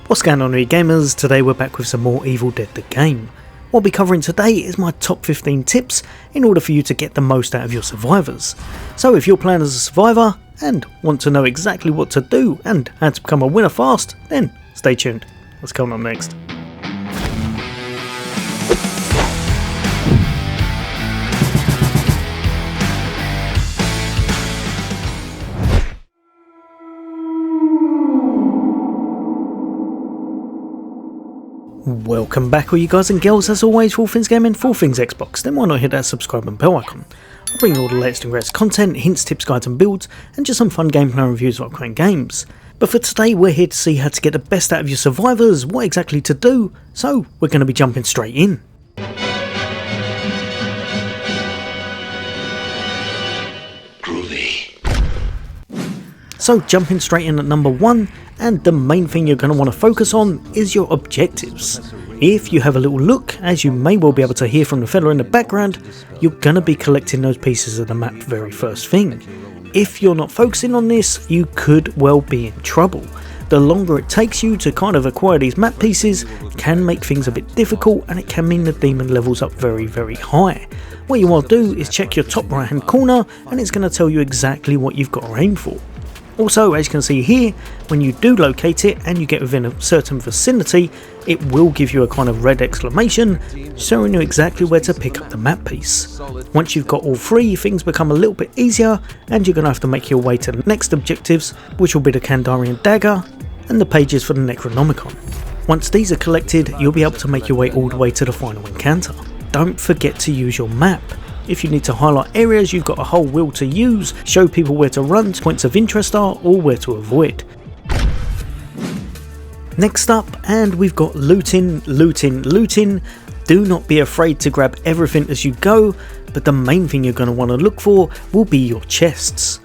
What's going on, you gamers? Today we're back with some more Evil Dead the game. What I'll be covering today is my top 15 tips in order for you to get the most out of your survivors. So if you're playing as a survivor and want to know exactly what to do and how to become a winner fast, then stay tuned. What's coming up next? Welcome back all you guys and girls, as always, for all things gaming, for all things Xbox. Then why not hit that subscribe and bell icon. I bring you all the latest and greatest content, hints, tips, guides and builds, and just some fun gameplay and reviews of upcoming games. But for today we're here to see how to get the best out of your survivors, what exactly to do, so we're going to be jumping straight in. Groovy. So jumping straight in at number 1, and the main thing you're going to want to focus on is your objectives. If you have a little look, as you may well be able to hear from the fella in the background, you're going to be collecting those pieces of the map very first thing. If you're not focusing on this, you could well be in trouble. The longer it takes you to kind of acquire these map pieces can make things a bit difficult, and it can mean the demon levels up very high. What you want to do is check your top right hand corner, and it's going to tell you exactly what you've got to aim for. Also, as you can see here, when you do locate it and you get within a certain vicinity, it will give you a kind of red exclamation showing you exactly where to pick up the map piece. Once you've got all three, things become a little bit easier and you're going to have to make your way to the next objectives, which will be the Kandarian Dagger and the pages for the Necronomicon. Once these are collected, you'll be able to make your way all the way to the final encounter. Don't forget to use your map. If you need to highlight areas you've got a whole wheel to use, show people where to run, points of interest are, or where to avoid. Next up, and we've got looting. Do not be afraid to grab everything as you go, but the main thing you're going to want to look for will be your chests.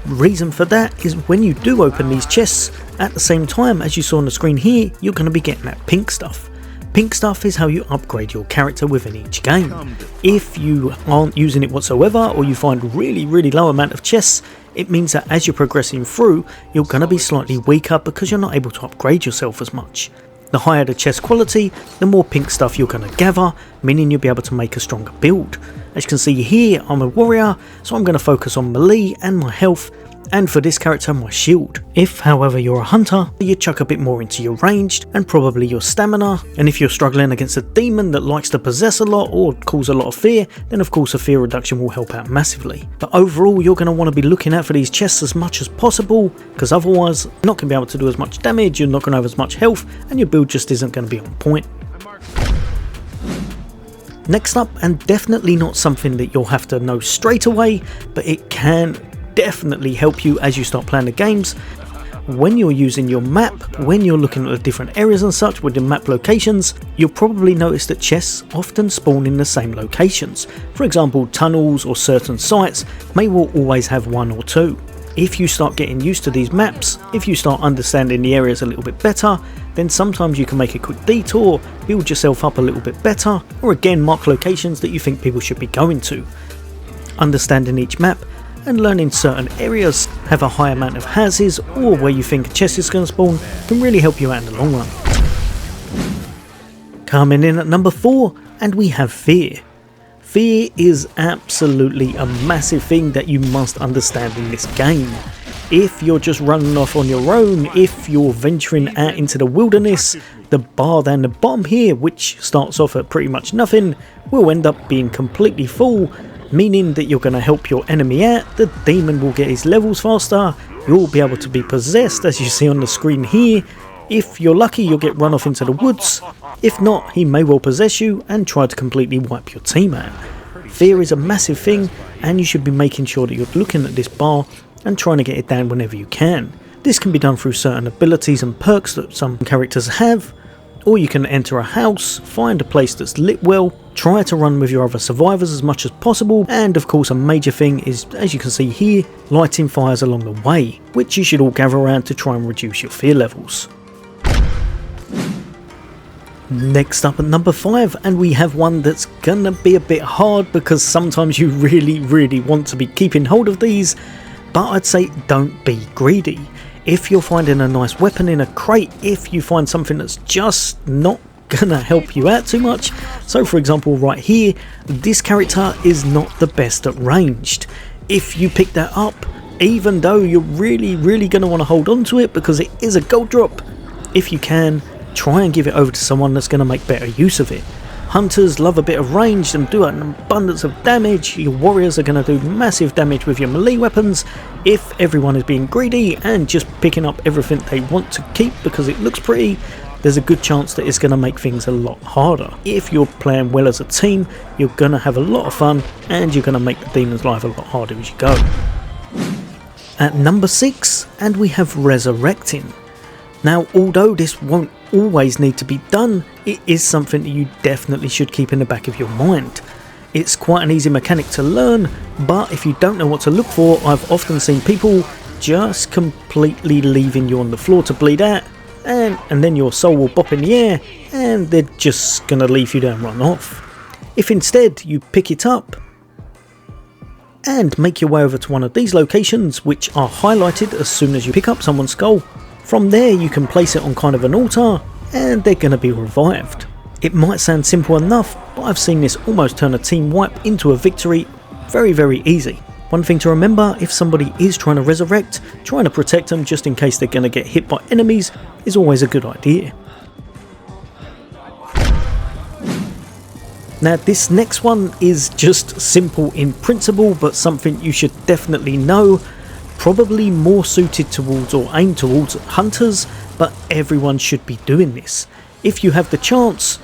Reason for that is when you do open these chests, at the same time as you saw on the screen here, you're going to be getting that pink stuff. Pink stuff is how you upgrade your character within each game. If you aren't using it whatsoever, or you find really low amount of chests, it means that as you're progressing through, you're going to be slightly weaker because you're not able to upgrade yourself as much. The higher the chest quality, the more pink stuff you're going to gather, meaning you'll be able to make a stronger build. As you can see here, I'm a warrior, so I'm going to focus on melee and my health, and for this character my shield. If however you're a hunter, you chuck a bit more into your ranged and probably your stamina, and if you're struggling against a demon that likes to possess a lot or cause a lot of fear, then of course a fear reduction will help out massively. But overall you're going to want to be looking out for these chests as much as possible, because otherwise you're not going to be able to do as much damage, you're not going to have as much health, and your build just isn't going to be on point. Next up, and definitely not something that you'll have to know straight away, but it can definitely help you as you start playing the games. When you're using your map, when you're looking at the different areas and such with the map locations, you'll probably notice that chests often spawn in the same locations. For example, tunnels or certain sites may well always have one or two. If you start getting used to these maps, if you start understanding the areas a little bit better, then sometimes you can make a quick detour, build yourself up a little bit better, or again mark locations that you think people should be going to. Understanding each map and learning certain areas have a high amount of houses or where you think a chest is going to spawn can really help you out in the long run. Coming in at number 4, and we have fear. Fear is absolutely a massive thing that you must understand in this game. If you're just running off on your own, if you're venturing out into the wilderness, the bar down the bottom here, which starts off at pretty much nothing, will end up being completely full, meaning that you're going to help your enemy out, the demon will get his levels faster, you'll be able to be possessed as you see on the screen here. If you're lucky, you'll get run off into the woods. If not, he may well possess you and try to completely wipe your team out. Fear is a massive thing, and you should be making sure that you're looking at this bar and trying to get it down whenever you can. This can be done through certain abilities and perks that some characters have, or you can enter a house, find a place that's lit well, try to run with your other survivors as much as possible, and of course a major thing is, as you can see here, lighting fires along the way, which you should all gather around to try and reduce your fear levels. Next up at number 5, and we have one that's gonna be a bit hard because sometimes you really want to be keeping hold of these, but I'd say don't be greedy. if you're finding a nice weapon in a crate, if you find something that's just not gonna help you out too much. So for example, right here, this character is not the best at ranged. If you pick that up, even though you're really gonna want to hold on to it because it is a gold drop, if you can, try and give it over to someone that's gonna make better use of it. Hunters love a bit of range and do an abundance of damage. Your warriors are going to do massive damage with your melee weapons. If everyone is being greedy and just picking up everything they want to keep because it looks pretty, there's a good chance that it's going to make things a lot harder. If you're playing well as a team, you're going to have a lot of fun and you're going to make the demon's life a lot harder as you go. At number 6, and we have Resurrecting. Now, although this won't always need to be done, it is something that you definitely should keep in the back of your mind. It's quite an easy mechanic to learn, but if you don't know what to look for, I've often seen people just completely leaving you on the floor to bleed out, and then your soul will bop in the air and they're just gonna leave you there and run off. If instead you pick it up and make your way over to one of these locations, which are highlighted as soon as you pick up someone's skull, from there you can place it on kind of an altar and they're going to be revived. It might sound simple enough, but I've seen this almost turn a team wipe into a victory very easy. One thing to remember, if somebody is trying to resurrect, trying to protect them just in case they're going to get hit by enemies is always a good idea. Now this next one is just simple in principle, but something you should definitely know. Probably more suited towards or aimed towards hunters, but everyone should be doing this. If you have the chance,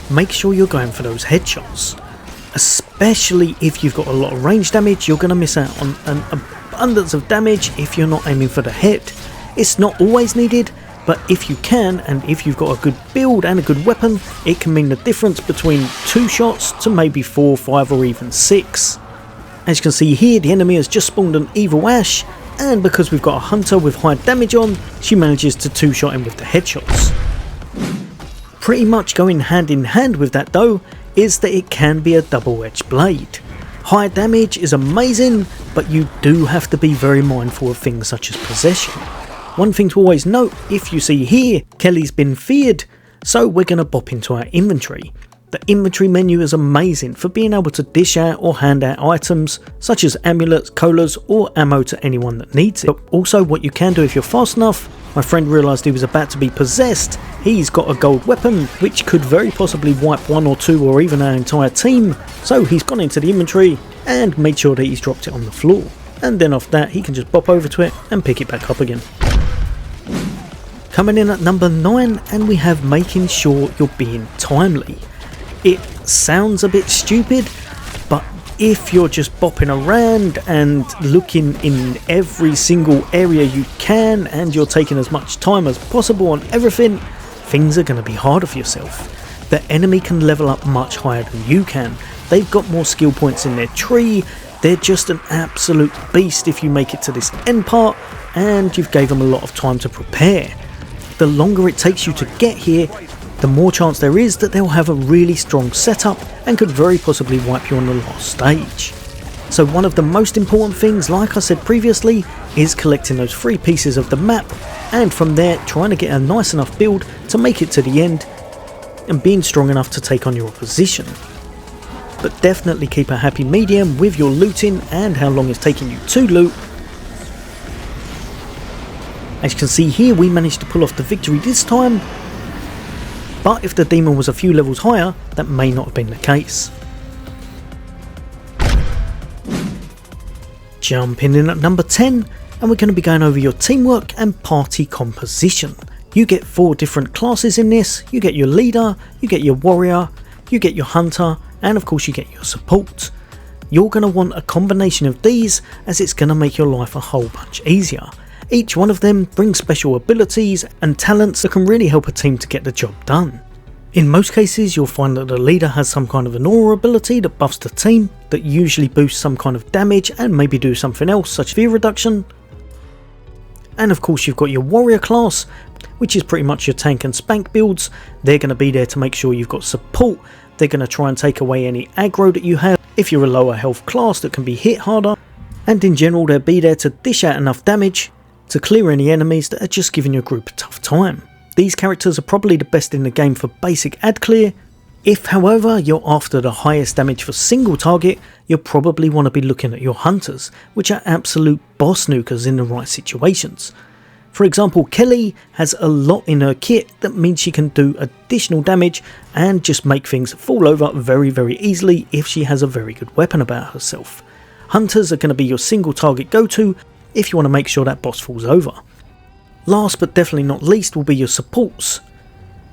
make sure you're going for those headshots. Especially if you've got a lot of range damage, you're going to miss out on an abundance of damage if you're not aiming for the head. It's not always needed, but if you can, and if you've got a good build and a good weapon, it can mean the difference between 2 shots to maybe 4, 5 or even 6. As you can see here, the enemy has just spawned an evil Ash, and because we've got a hunter with high damage on, she manages to 2-shot him with the headshots. Pretty much going hand in hand with that though, is that it can be a double-edged blade. High damage is amazing, but you do have to be very mindful of things such as possession. One thing to always note, if you see here, Kelly's been feared, so we're going to bop into our inventory. The inventory menu is amazing for being able to dish out or hand out items such as amulets, colas or ammo to anyone that needs it. But also what you can do if you're fast enough, my friend realised he was about to be possessed, he's got a gold weapon which could very possibly wipe 1 or 2 or even our entire team, so he's gone into the inventory and made sure that he's dropped it on the floor, and then off that he can just bop over to it and pick it back up again. Coming in at number 9, and we have making sure you're being timely. It sounds a bit stupid, but if you're just bopping around and looking in every single area you can and you're taking as much time as possible on everything, things are going to be harder for yourself. The enemy can level up much higher than you can. They've got more skill points in their tree. They're just an absolute beast if you make it to this end part and you've gave them a lot of time to prepare. The longer it takes you to get here, the more chance there is that they'll have a really strong setup and could very possibly wipe you on the last stage. So one of the most important things, like I said previously, is collecting those 3 pieces of the map, and from there trying to get a nice enough build to make it to the end and being strong enough to take on your opposition. But definitely keep a happy medium with your looting and how long it's taking you to loot. As you can see here, we managed to pull off the victory this time, but if the demon was a few levels higher, that may not have been the case. Jumping in at number 10, and we're going to be going over your teamwork and party composition. You get 4 different classes in this. You get your leader, you get your warrior, you get your hunter, and of course you get your support. You're going to want a combination of these, as it's going to make your life a whole bunch easier. Each one of them brings special abilities and talents that can really help a team to get the job done. In most cases you'll find that the leader has some kind of an aura ability that buffs the team, that usually boosts some kind of damage and maybe do something else such as fear reduction. And of course you've got your warrior class, which is pretty much your tank and spank builds. They're going to be there to make sure you've got support. They're going to try and take away any aggro that you have if you're a lower health class that can be hit harder, and in general they'll be there to dish out enough damage to clear any enemies that are just giving your group a tough time. These characters are probably the best in the game for basic ad clear. If however you're after the highest damage for single target, you'll probably want to be looking at your hunters, which are absolute boss nukers in the right situations. For example, Kelly has a lot in her kit that means she can do additional damage and just make things fall over very easily if she has a very good weapon about herself. Hunters are going to be your single target go-to if you want to make sure that boss falls over. Last but definitely not least will be your supports.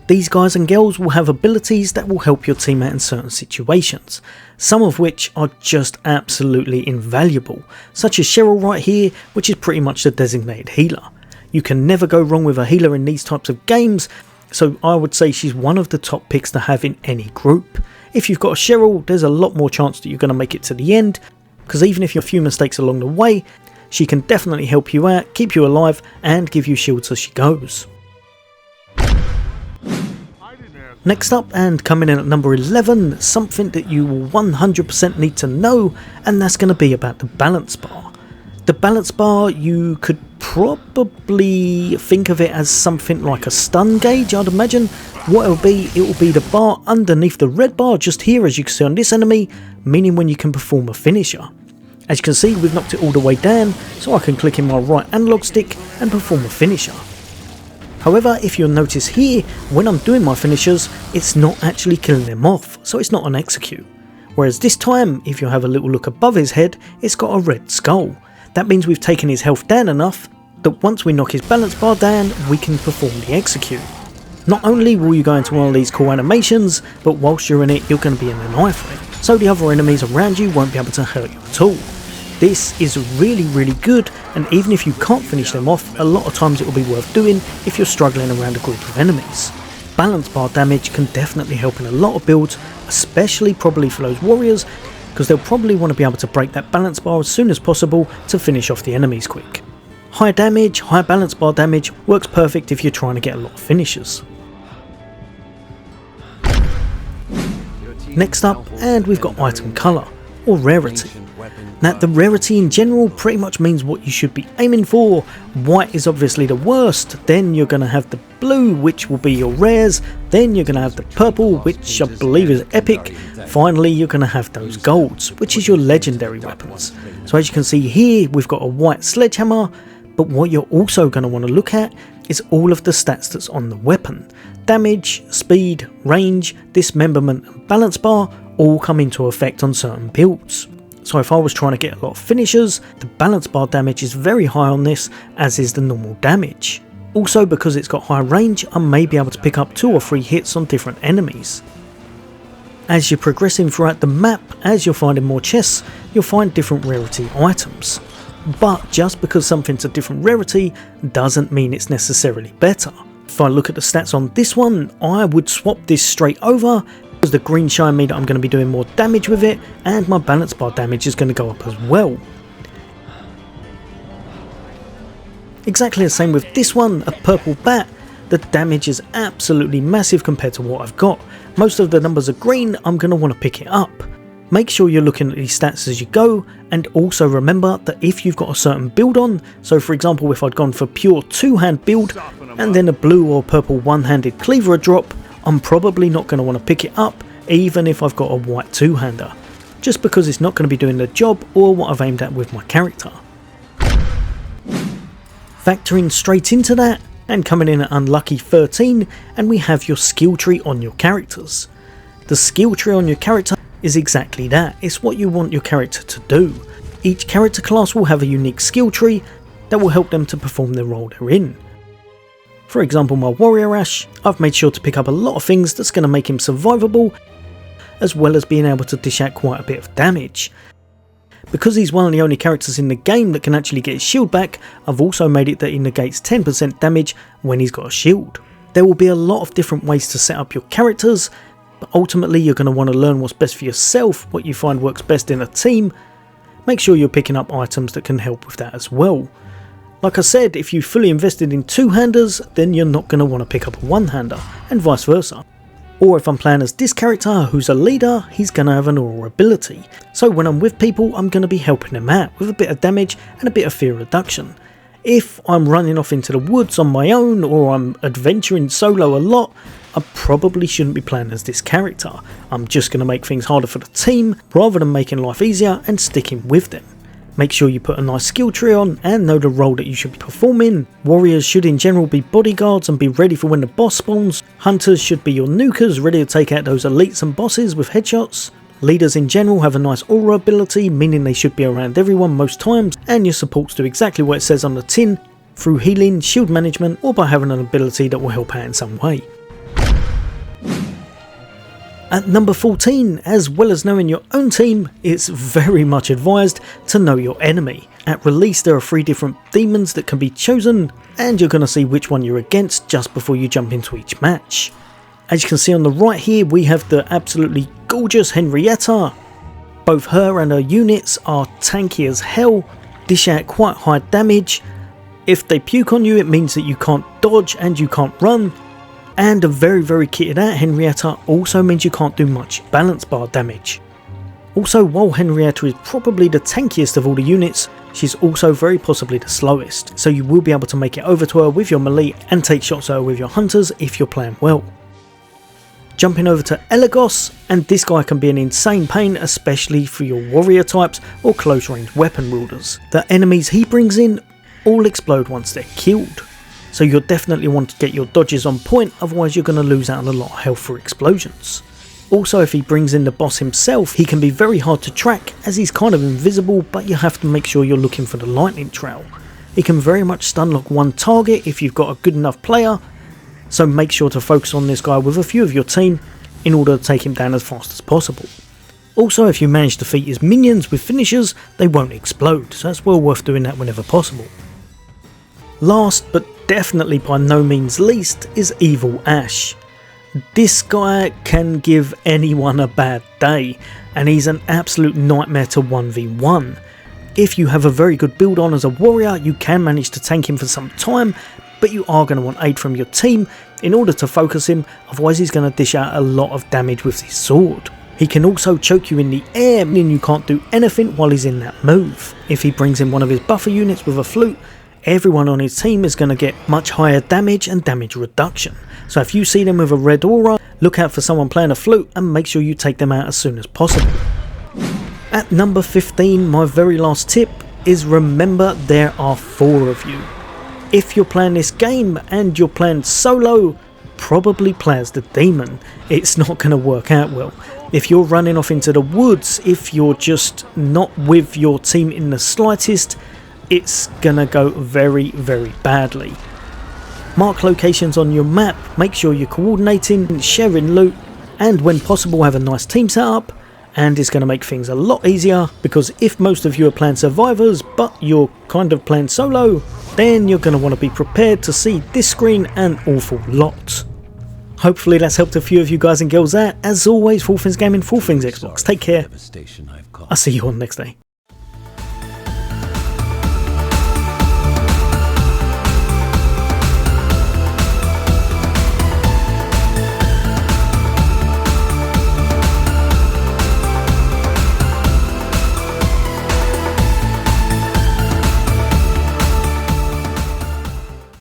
These guys and girls will have abilities that will help your team out in certain situations, some of which are just absolutely invaluable, such as Cheryl right here, which is pretty much the designated healer. You can never go wrong with a healer in these types of games, so I would say she's one of the top picks to have in any group. If you've got a Cheryl, there's a lot more chance that you're going to make it to the end, because even if you have a few mistakes along the way, she can definitely help you out, keep you alive, and give you shields as she goes. Next up, and coming in at number 11, something that you will 100% need to know, and that's going to be about the balance bar. The balance bar, you could probably think of it as something like a stun gauge, I'd imagine. What it will be the bar underneath the red bar just here, as you can see on this enemy, meaning when you can perform a finisher. As you can see, we've knocked it all the way down, so I can click in my right analog stick and perform a finisher. However, if you'll notice here, when I'm doing my finishers, it's not actually killing them off, so it's not an execute. Whereas this time, if you have a little look above his head, it's got a red skull. That means we've taken his health down enough that once we knock his balance bar down, we can perform the execute. Not only will you go into one of these cool animations, but whilst you're in it, you're going to be in the knife ring, so the other enemies around you won't be able to hurt you at all. This is really good, and even if you can't finish them off, a lot of times it will be worth doing if you're struggling around a group of enemies. Balance bar damage can definitely help in a lot of builds, especially probably for those warriors, because they'll probably want to be able to break that balance bar as soon as possible to finish off the enemies quick. High damage, high balance bar damage works perfect if you're trying to get a lot of finishers. Next up, and we've got item colour, or rarity. Now, the rarity in general pretty much means what you should be aiming for. White is obviously the worst, then you're going to have the blue, which will be your rares, then you're going to have the purple, which I believe is epic, finally you're going to have those golds, which is your legendary weapons. So as you can see here, we've got a white sledgehammer, but what you're also going to want to look at is all of the stats that's on the weapon. Damage, speed, range, dismemberment and balance bar all come into effect on certain builds. So if I was trying to get a lot of finishers, the balance bar damage is very high on this, as is the normal damage. Also, because it's got high range, I may be able to pick up 2 or 3 hits on different enemies. As you're progressing throughout the map, as you're finding more chests, you'll find different rarity items. But just because something's a different rarity doesn't mean it's necessarily better. If I look at the stats on this one, I would swap this straight over, because the green shine means that I'm going to be doing more damage with it, and my balance bar damage is going to go up as well. Exactly the same with this one, a purple bat. The damage is absolutely massive compared to what I've got. Most of the numbers are green, I'm going to want to pick it up. Make sure you're looking at these stats as you go, and also remember that if you've got a certain build on, so for example if I'd gone for pure 2-hand build and then a blue or purple one-handed cleaver drop, I'm probably not going to want to pick it up even if I've got a white 2-hander, just because it's not going to be doing the job or what I've aimed at with my character. Factoring straight into that, and coming in at unlucky 13, and we have your skill tree on your characters. The skill tree on your character is exactly that, it's what you want your character to do. Each character class will have a unique skill tree that will help them to perform the role they're in. For example, my warrior Ash, I've made sure to pick up a lot of things that's going to make him survivable, as well as being able to dish out quite a bit of damage. Because he's one of the only characters in the game that can actually get his shield back, I've also made it that he negates 10% damage when he's got a shield. There will be a lot of different ways to set up your characters, but ultimately you're going to want to learn what's best for yourself, what you find works best in a team. Make sure you're picking up items that can help with that as well. Like I said, if you fully invested in 2-handers, then you're not going to want to pick up a 1-hander, and vice versa. Or if I'm playing as this character who's a leader, he's going to have an aura ability. So when I'm with people, I'm going to be helping them out with a bit of damage and a bit of fear reduction. If I'm running off into the woods on my own, or I'm adventuring solo a lot, I probably shouldn't be playing as this character. I'm just going to make things harder for the team rather than making life easier and sticking with them. Make sure you put a nice skill tree on and know the role that you should be performing. Warriors should in general be bodyguards and be ready for when the boss spawns. Hunters should be your nukers, ready to take out those elites and bosses with headshots. Leaders in general have a nice aura ability, meaning they should be around everyone most times, and your supports do exactly what it says on the tin, through healing, shield management, or by having an ability that will help out in some way. At number 14, as well as knowing your own team, it's very much advised to know your enemy. At release there are 3 different demons that can be chosen, and you're going to see which one you're against just before you jump into each match. As you can see on the right here, we have the absolutely gorgeous Henrietta. Both her and her units are tanky as hell, dish out quite high damage. If they puke on you, it means that you can't dodge and you can't run. And a very kitted out Henrietta also means you can't do much balance bar damage. Also, while Henrietta is probably the tankiest of all the units, she's also very possibly the slowest, so you will be able to make it over to her with your melee and take shots at her with your hunters if you're playing well. Jumping over to Elagos, and this guy can be an insane pain, especially for your warrior types or close range weapon wielders. The enemies he brings in all explode once they're killed, so you'll definitely want to get your dodges on point, otherwise you're going to lose out on a lot of health for explosions. Also, if he brings in the boss himself, he can be very hard to track as he's kind of invisible, but you have to make sure you're looking for the lightning trail. He can very much stun lock one target if you've got a good enough player, so make sure to focus on this guy with a few of your team in order to take him down as fast as possible. Also, if you manage to defeat his minions with finishers, they won't explode, so that's well worth doing that whenever possible. Last, but definitely by no means least, is Evil Ash. This guy can give anyone a bad day, and he's an absolute nightmare to 1v1. If you have a very good build on as a warrior, you can manage to tank him for some time, but you are going to want aid from your team in order to focus him, otherwise he's going to dish out a lot of damage with his sword. He can also choke you in the air, meaning you can't do anything while he's in that move. If he brings in one of his buffer units with a flute, everyone on his team is going to get much higher damage and damage reduction. So if you see them with a red aura, look out for someone playing a flute and make sure you take them out as soon as possible. At number 15, my very last tip is remember there are 4 of you. If you're playing this game and you're playing solo, probably play as the demon. It's not going to work out well. If you're running off into the woods, if you're just not with your team in the slightest, it's gonna go very badly. Mark locations on your map, make sure you're coordinating, sharing loot, and when possible have a nice team setup, and it's going to make things a lot easier, because if most of you are playing survivors but you're kind of playing solo, then you're going to want to be prepared to see this screen an awful lot. Hopefully that's helped a few of you guys and girls out. As always, for all things gaming, for all things Xbox, take care. I'll see you on next day.